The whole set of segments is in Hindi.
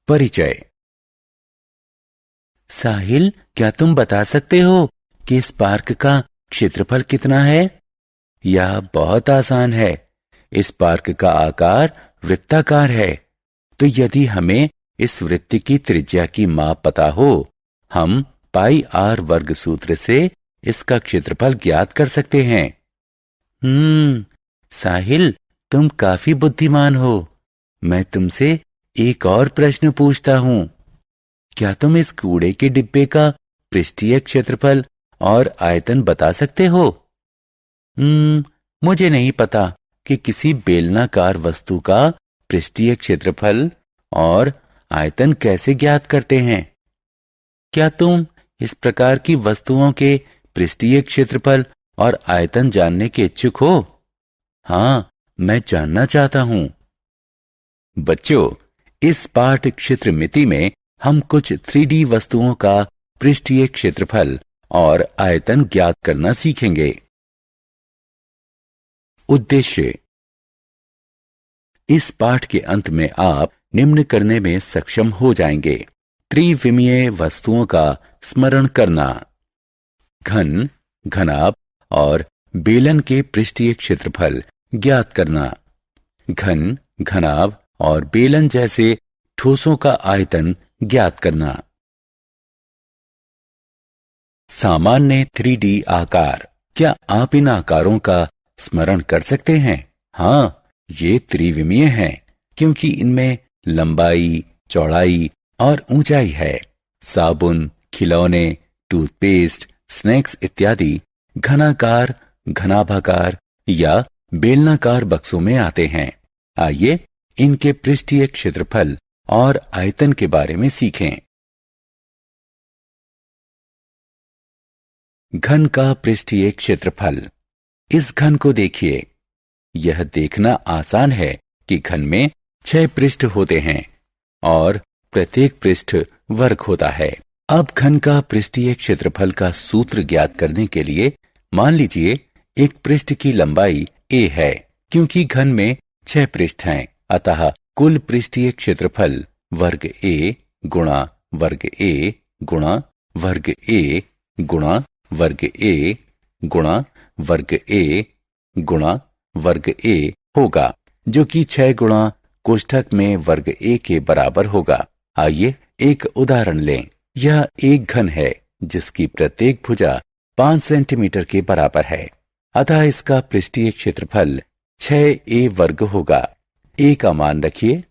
परिचय। साहिल, क्या तुम बता सकते हो कि इस पार्क का क्षेत्रफल कितना है? यह बहुत आसान है। इस पार्क का आकार वृत्ताकार है। तो यदि हमें इस वृत्त की त्रिज्या की माप पता हो, हम पाई आर वर्ग सूत्र से इसका क्षेत्रफल ज्ञात कर सकते हैं। साहिल, तुम काफी बुद्धिमान हो। मैं तुमसे एक और प्रश्न पूछता हूं। क्या तुम इस कूड़े के डिब्बे का पृष्ठीय क्षेत्रफल और आयतन बता सकते हो? मुझे नहीं पता कि किसी बेलनाकार वस्तु का पृष्ठीय क्षेत्रफल और आयतन कैसे ज्ञात करते हैं। क्या तुम इस प्रकार की वस्तुओं के पृष्ठीय क्षेत्रफल और आयतन जानने के इच्छुक हो? हाँ, मैं जानना चाहता हूं। बच्चों, इस पाठ क्षेत्र मिति में हम कुछ 3D वस्तुओं का पृष्ठीय क्षेत्रफल और आयतन ज्ञात करना सीखेंगे। उद्देश्य। इस पाठ के अंत में आप निम्न करने में सक्षम हो जाएंगे। त्रिविमीय वस्तुओं का स्मरण करना, घन, घनाभ और बेलन के पृष्ठीय क्षेत्रफल ज्ञात करना, घन, घनाभ और बेलन जैसे ठोसों का आयतन ज्ञात करना। सामान्य 3D आकार। क्या आप इन आकारों का स्मरण कर सकते हैं? हाँ, ये त्रिविमीय हैं क्योंकि इनमें लंबाई, चौड़ाई और ऊंचाई है। साबुन, खिलौने, टूथपेस्ट, स्नैक्स इत्यादि घनाकार, घनाभाकार या बेलनाकार बक्सों में आते हैं। आइए इनके पृष्ठीय क्षेत्रफल और आयतन के बारे में सीखें। घन का पृष्ठीय क्षेत्रफल। इस घन को देखिए। यह देखना आसान है कि घन में 6 पृष्ठ होते हैं और प्रत्येक पृष्ठ वर्ग होता है। अब घन का पृष्ठीय क्षेत्रफल का सूत्र ज्ञात करने के लिए मान लीजिए एक पृष्ठ की लंबाई a है। क्योंकि घन में 6 पृष्ठ हैं, अतः कुल पृष्ठीय क्षेत्रफल वर्ग a गुणा वर्ग a गुणा वर्ग a गुणा वर्ग a गुणा वर्ग a गुणा वर्ग a होगा, जो कि 6 गुणा कोष्ठक में वर्ग a के बराबर होगा। आइए एक उदाहरण लें। यह एक घन है जिसकी प्रत्येक भुजा 5 सेंटीमीटर के बराबर है, अतः इसका पृष्ठीय क्षेत्रफल 6a वर्ग होगा। a का मान रखिए।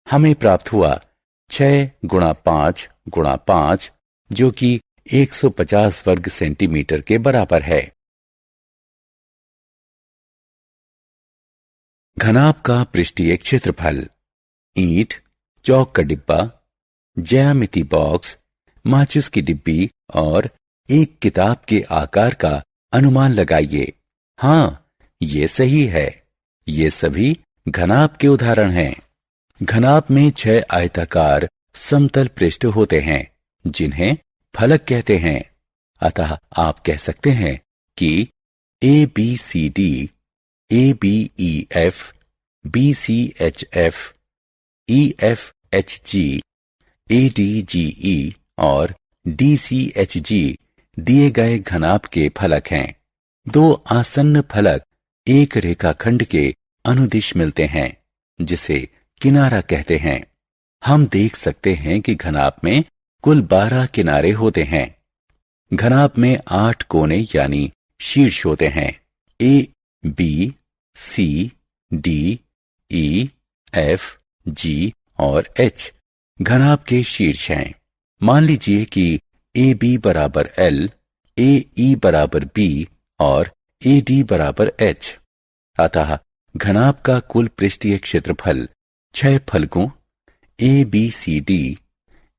हमें प्राप्त हुआ 6 गुणा 5 गुणा 5, जो कि 150 वर्ग सेंटीमीटर के बराबर है। घनाभ का पृष्ठीय क्षेत्रफल। ईंट, चौक का डिब्बा, ज्यामिति बॉक्स, माचिस की डिब्बी और एक किताब के आकार का अनुमान लगाइए। हाँ, ये सही है। ये सभी घनाभ के उदाहरण हैं। घनाभ में 6 आयताकार समतल पृष्ठ होते हैं जिन्हें फलक कहते हैं। अतः आप कह सकते हैं कि ABCD, ABEF, BCHF, EFHG, ADGE और DCHG दिए गए घनाभ के फलक हैं। 2 आसन्न फलक एक रेखाखंड के अनुदिश मिलते हैं, जिसे किनारा कहते हैं। हम देख सकते हैं कि घनाभ में कुल 12 किनारे होते हैं। घनाभ में 8 कोने यानी शीर्ष होते हैं। A, B, C, D, E, F, G और H घनाभ के शीर्ष हैं। मान लीजिए कि AB बराबर L, AE बराबर B और AD बराबर H। अतः घनाभ का कुल पृष्ठीय क्षेत्रफल 6 फलकों ABCD,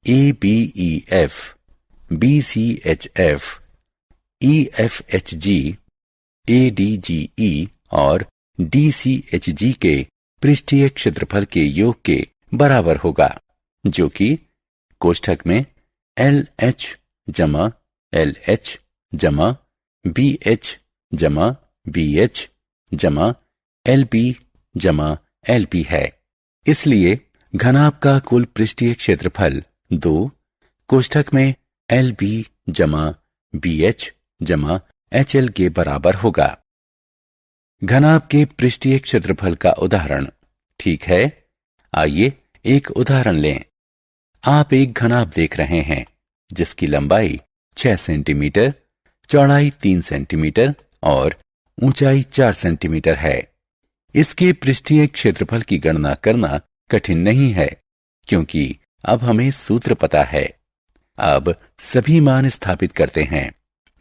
ABEF, BCHF, EFHG, ADGE और DCHG के पृष्ठीय क्षेत्रफल के योग के बराबर होगा, जो कि कोष्ठक में LH जमा LH जमा BH जमा BH जमा LB जमा LB है। इसलिए घनाभ का कुल पृष्ठीय क्षेत्रफल 2 कोष्ठक में LB जमा BH जमा HL के बराबर होगा। घनाभ के पृष्ठीय क्षेत्रफल का उदाहरण। ठीक है, आइए एक उदाहरण लें। आप एक घनाभ देख रहे हैं जिसकी लंबाई 6 सेंटीमीटर, चौड़ाई 3 सेंटीमीटर और ऊंचाई 4 सेंटीमीटर है। इसके पृष्ठीय क्षेत्रफल की गणना करना कठिन नहीं है क्योंकि अब हमें सूत्र पता है। अब सभी मान स्थापित करते हैं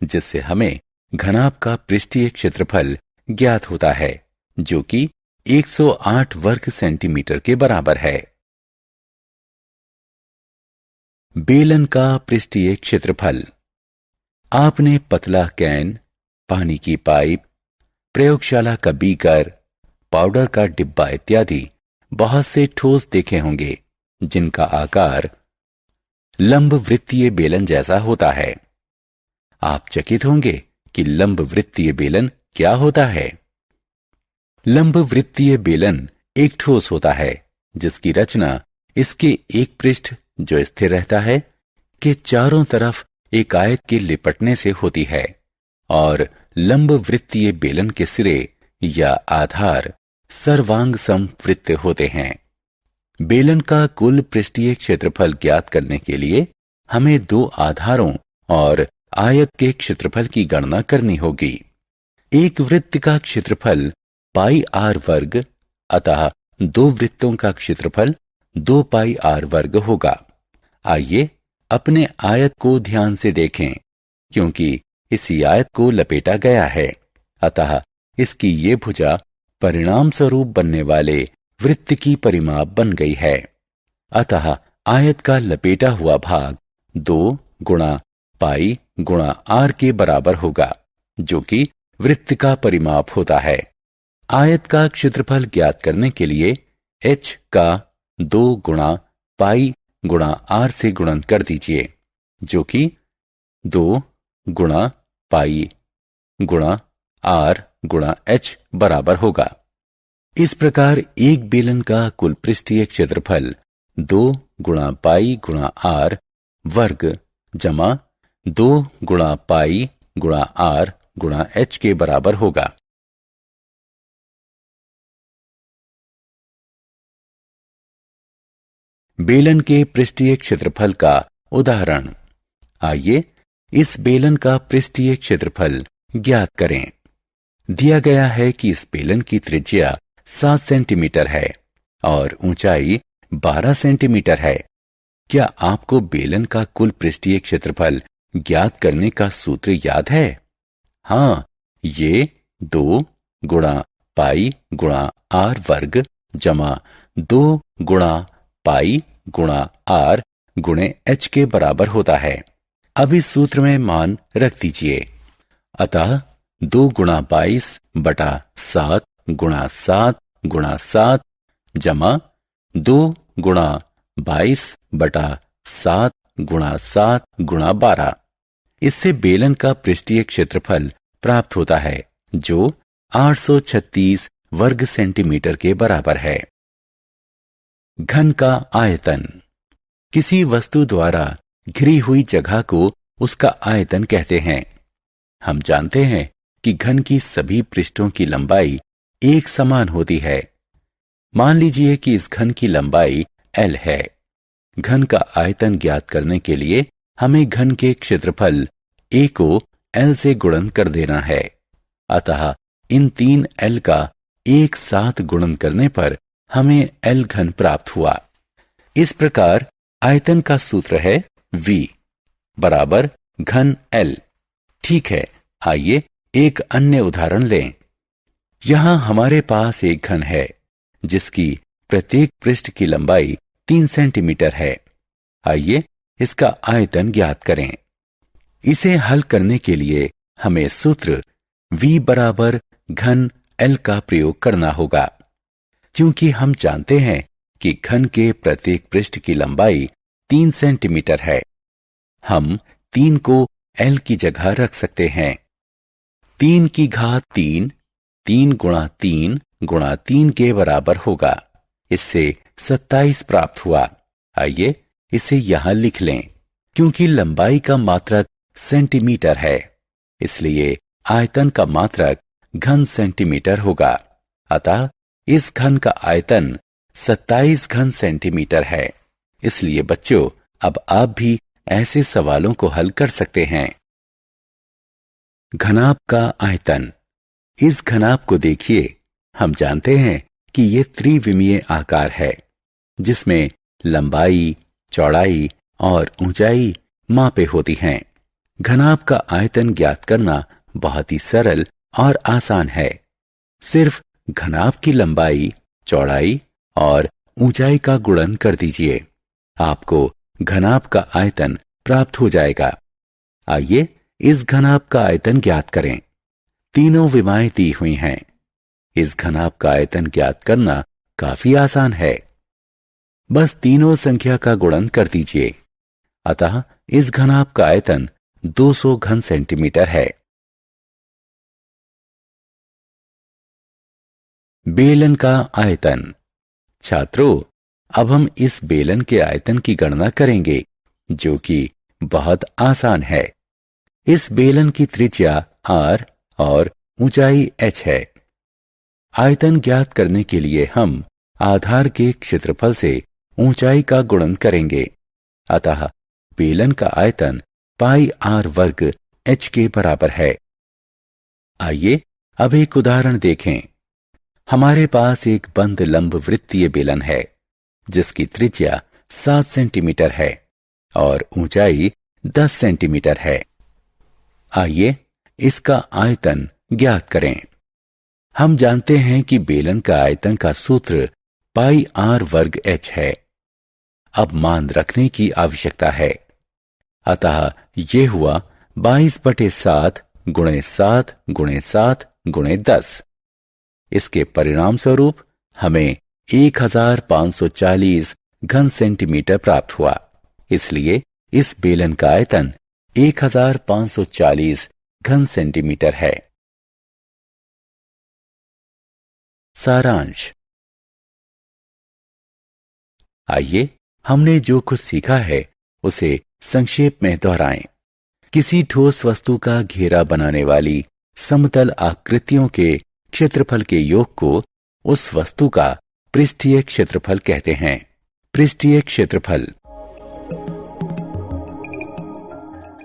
जिससे हमें घनाभ का पृष्ठीय क्षेत्रफल ज्ञात होता है जो कि 108 वर्ग सेंटीमीटर के बराबर है। बेलन का पृष्ठीय क्षेत्रफल। आपने पतला कैन, पानी की पाइप, प्रयोगशाला का बीकर, पाउडर का डिब्बा इत्यादि बहुत से ठोस देखे होंगे जिनका आकार लंबवृत्तीय बेलन जैसा होता है। आप चकित होंगे कि लंबवृत्तीय बेलन क्या होता है। लंबवृत्तीय बेलन एक ठोस होता है जिसकी रचना इसके एक पृष्ठ जो स्थिर रहता है के चारों तरफ एक आयत के लिपटने से होती है और लंबवृत्तीय बेलन के सिरे या आधार सर्वांग समवृत्त होते हैं। बेलन का कुल पृष्ठीय क्षेत्रफल ज्ञात करने के लिए हमें 2 आधारों और आयत के क्षेत्रफल की गणना करनी होगी। एक वृत्त का क्षेत्रफल पाई आर वर्ग, अतः 2 वृत्तों का क्षेत्रफल 2 पाई आर वर्ग होगा। आइए अपने आयत को ध्यान से देखें क्योंकि इसी आयत को लपेटा गया है, अतः इसकी ये भुजा परिणाम स्वरूप बनने वाले वृत्त की परिमाप बन गई है। अतः आयत का लपेटा हुआ भाग 2 गुणा पाई गुणा आर के बराबर होगा जो कि वृत्त का परिमाप होता है। आयत का क्षेत्रफल ज्ञात करने के लिए h का 2 गुणा पाई गुणा आर से गुणन कर दीजिए जो कि 2 गुणा पाई गुणा आर गुणा h बराबर होगा। इस प्रकार एक बेलन का कुल पृष्ठीय क्षेत्रफल 2 गुणा पाई गुणा आर वर्ग जमा 2 गुणा पाई गुणा आर गुणा h के बराबर होगा। बेलन के पृष्ठीय क्षेत्रफल का उदाहरण। आइए इस बेलन का पृष्ठीय क्षेत्रफल ज्ञात करें। दिया गया है कि इस बेलन की त्रिज्या 7 सेंटीमीटर है और ऊंचाई 12 सेंटीमीटर है। क्या आपको बेलन का कुल पृष्ठीय क्षेत्रफल ज्ञात करने का सूत्र याद है? हाँ, ये 2 गुणा पाई गुणा आर वर्ग जमा 2 गुणा पाई गुणा आर गुणे h के बराबर होता है। अब इस सूत्र में मान रख दीजिए। अतः 2 गुणा 22 बटा 7 गुणा 7 गुणा 7 जमा 2 गुणा 22 बटा 7 गुणा 7 गुणा 12। इससे बेलन का पृष्ठीय क्षेत्रफल प्राप्त होता है जो 836 वर्ग सेंटीमीटर के बराबर है। घन का आयतन। किसी वस्तु द्वारा घिरी हुई जगह को उसका आयतन कहते हैं। हम जानते हैं कि घन की सभी पृष्ठों की लंबाई एक समान होती है। मान लीजिए कि इस घन की लंबाई L है। घन का आयतन ज्ञात करने के लिए हमें घन के क्षेत्रफल A को L से गुणन कर देना है। अतः इन 3 L का एक साथ गुणन करने पर हमें L घन प्राप्त हुआ। इस प्रकार आयतन का सूत्र है V बराबर घन L। ठीक है, आइए एक अन्य उदाहरण लें। यहां हमारे पास एक घन है जिसकी प्रत्येक पृष्ठ की लंबाई 3 सेंटीमीटर है। आइए इसका आयतन ज्ञात करें। इसे हल करने के लिए हमें सूत्र V बराबर घन L का प्रयोग करना होगा। क्योंकि हम जानते हैं कि घन के प्रत्येक पृष्ठ की लंबाई 3 सेंटीमीटर है, हम 3 को L की जगह रख सकते हैं। 3 की घात 3 3 गुणा 3 गुणा 3 के बराबर होगा। इससे 27 प्राप्त हुआ। आइए इसे यहां लिख लें। क्योंकि लंबाई का मात्रक सेंटीमीटर है, इसलिए आयतन का मात्रक घन सेंटीमीटर होगा। अतः इस घन का आयतन 27 घन सेंटीमीटर है। इसलिए बच्चों, अब आप भी ऐसे सवालों को हल कर सकते हैं। घनाभ का आयतन। इस घनाभ को देखिए। हम जानते हैं कि यह त्रिविमीय आकार है, जिसमें लंबाई, चौड़ाई और ऊंचाई मापे होती हैं। घनाभ का आयतन ज्ञात करना बहुत ही सरल और आसान है। सिर्फ घनाभ की लंबाई, चौड़ाई और ऊंचाई का गुणन कर दीजिए। आपको घनाभ का आयतन प्राप्त हो जाएगा। आइए इस घनाभ का आयतन ज्ञात करें। तीनों विमाएं दी हुई हैं। इस घनाभ का आयतन ज्ञात करना काफी आसान है। बस तीनों संख्या का गुणन कर दीजिए। अतः इस घनाभ का आयतन 200 घन सेंटीमीटर है। बेलन का आयतन। छात्रों, अब हम इस बेलन के आयतन की गणना करेंगे, जो कि बहुत आसान है। इस बेलन की त्रिज्या r और ऊंचाई h है। आयतन ज्ञात करने के लिए हम आधार के क्षेत्रफल से ऊंचाई का गुणन करेंगे। अतः बेलन का आयतन पाई r वर्ग h के बराबर है। आइए अब एक उदाहरण देखें। हमारे पास एक बंद लंब वृत्तीय बेलन है, जिसकी त्रिज्या 7 सेंटीमीटर है और ऊंचाई 10 सेंटीमीटर है। आइए इसका आयतन ज्ञात करें। हम जानते हैं कि बेलन का आयतन का सूत्र पाई r वर्ग h है। अब मान रखने की आवश्यकता है। अतः यह हुआ 22/7 गुणे 7 गुणे 7 गुणे 10। इसके परिणाम स्वरूप हमें 1540 घन सेंटीमीटर प्राप्त हुआ। इसलिए इस बेलन का आयतन 1540 घन सेंटीमीटर है। सारांश। आइए हमने जो कुछ सीखा है उसे संक्षेप में दोहराएं। किसी ठोस वस्तु का घेरा बनाने वाली समतल आकृतियों के क्षेत्रफल के योग को उस वस्तु का पृष्ठीय क्षेत्रफल कहते हैं। पृष्ठीय क्षेत्रफल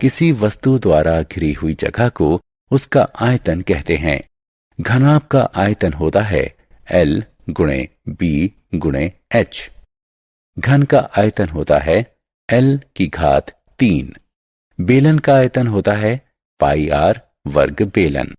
किसी वस्तु द्वारा घिरी हुई जगह को उसका आयतन कहते हैं। घनाभ का आयतन होता है L गुणे B गुणे H। घन का आयतन होता है L की घात 3। बेलन का आयतन होता है पाई r वर्ग बेलन।